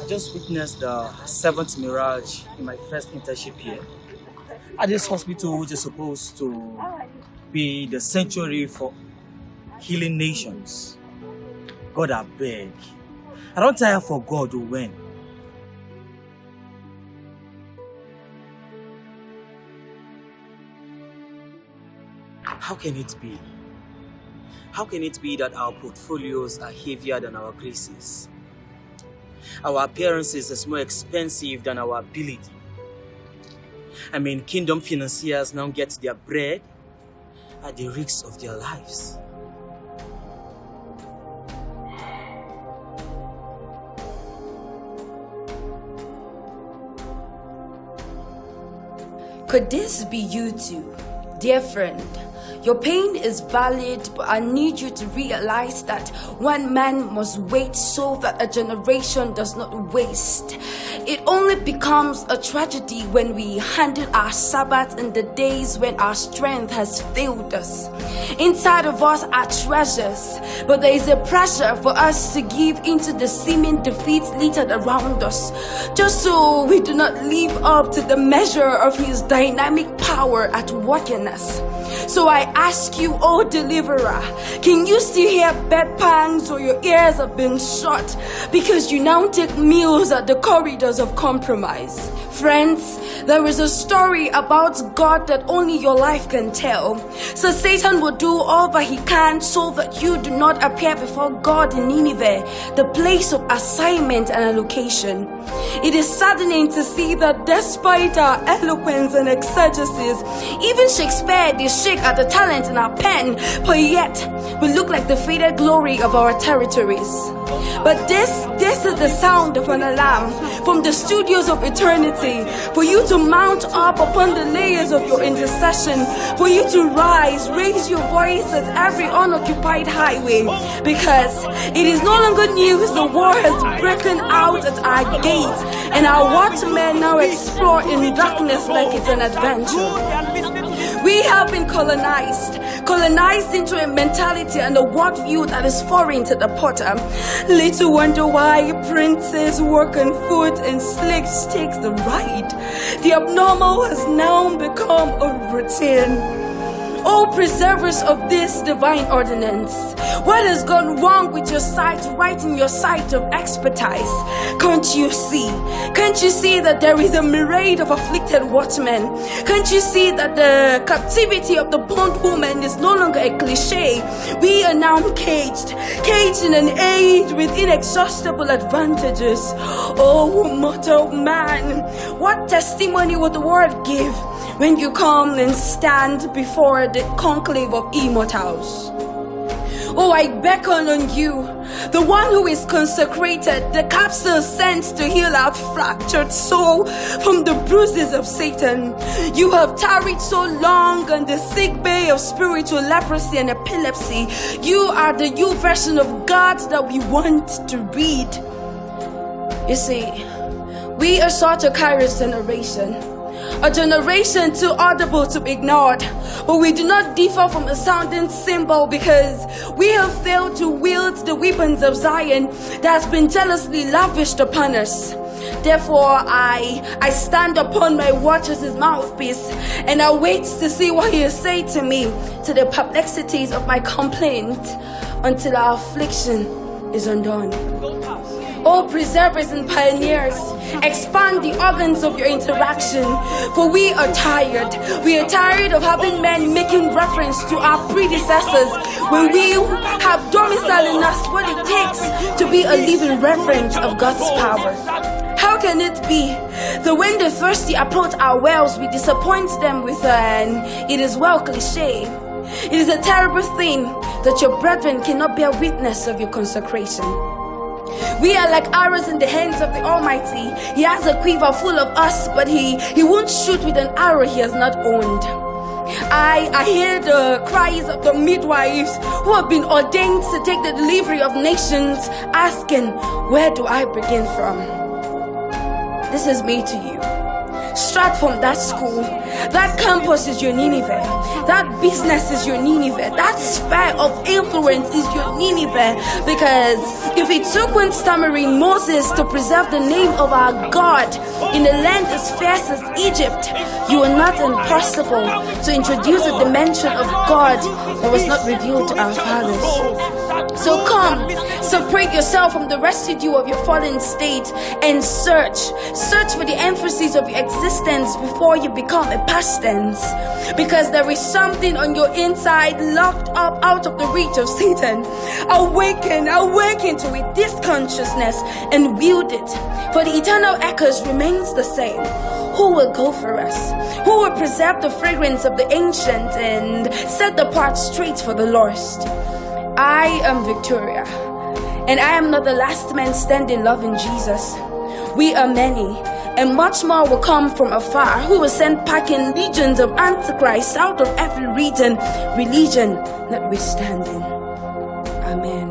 I just witnessed the seventh mirage in my first internship here. At this hospital, which is supposed to be the sanctuary for healing nations. God, I beg. I don't tire for God to win. How can it be? How can it be that our portfolios are heavier than our graces? Our appearances is more expensive than our ability. I mean, kingdom financiers now get their bread at the risk of their lives. Could this be you too, dear friend? Your pain is valid, but I need you to realize that one man must wait so that a generation does not waste. It only becomes a tragedy when we handle our Sabbath in the days when our strength has failed us. Inside of us are treasures, but there is a pressure for us to give into the seeming defeats littered around us, just so we do not live up to the measure of His dynamic power at work in us. So I ask you, oh deliverer, can you still hear bed pangs, or your ears have been shut because you now take meals at the corridors of compromise? Friends, there is a story about God that only your life can tell. So Satan will do all that he can so that you do not appear before God in Nineveh, the place of assignment and allocation. It is saddening to see that despite our eloquence and exegesis, even Shakespeare did shake at the talent in our pen, but yet we look like the faded glory of our territories. But this is the sound of an alarm from the studios of eternity, for you to mount up upon the layers of your intercession, for you to raise your voice at every unoccupied highway, because it is no longer news the war has broken out at our gates, and our watchmen now explore in darkness like it's an adventure. We have been colonized into a mentality and a worldview that is foreign to the potter. Little wonder why princes walk on foot and slaves take the ride. The abnormal has now become a routine. Oh, preservers of this divine ordinance, what has gone wrong with your sight, right in your sight of expertise? Can't you see? Can't you see that there is a myriad of afflicted watchmen? Can't you see that the captivity of the bondwoman is no longer a cliche? We are now caged in an age with inexhaustible advantages. Oh, mortal man, what testimony will the world give when you come and stand before the conclave of immortals? Oh, I beckon on you, the one who is consecrated, the capsule sent to heal our fractured soul from the bruises of Satan. You have tarried so long on the sick bay of spiritual leprosy and epilepsy. You are the you version of God that we want to read. You see, we are such a Kairos generation. A generation too audible to be ignored, but we do not differ from a sounding cymbal because we have failed to wield the weapons of Zion that has been jealously lavished upon us. Therefore, I stand upon my watch as his mouthpiece, and I wait to see what he will say to me, to the perplexities of my complaint, until our affliction is undone. Oh, preservers and pioneers, expand the organs of your interaction, for we are tired. We are tired of having men making reference to our predecessors when we have domiciled in us what it takes to be a living reference of God's power. How can it be that when the thirsty approach our wells, we disappoint them with an "it is well" cliche? It is a terrible thing that your brethren cannot bear witness of your consecration. We are like arrows in the hands of the Almighty. He has a quiver full of us, but he won't shoot with an arrow he has not owned. I hear the cries of the midwives who have been ordained to take the delivery of nations, asking, where do I begin from? This is me to you. Start from that school. That campus is your Nineveh. That business is your Nineveh. That sphere of influence is your Nineveh. Because if it took one stammering Moses to preserve the name of our God in a land as fierce as Egypt, you are not impossible to introduce a dimension of God that was not revealed to our fathers. So come, separate yourself from the residue of your fallen state and search for the emphasis of your existence before you become a past tense. Because there is something on your inside locked up out of the reach of Satan. Awaken to it, this consciousness, and wield it. For the eternal echoes remains the same. Who will go for us? Who will preserve the fragrance of the ancient and set the path straight for the lost? I am Victoria, and I am not the last man standing loving Jesus. We are many, and much more will come from afar, who will send packing legions of Antichrist out of every region, religion notwithstanding. Amen.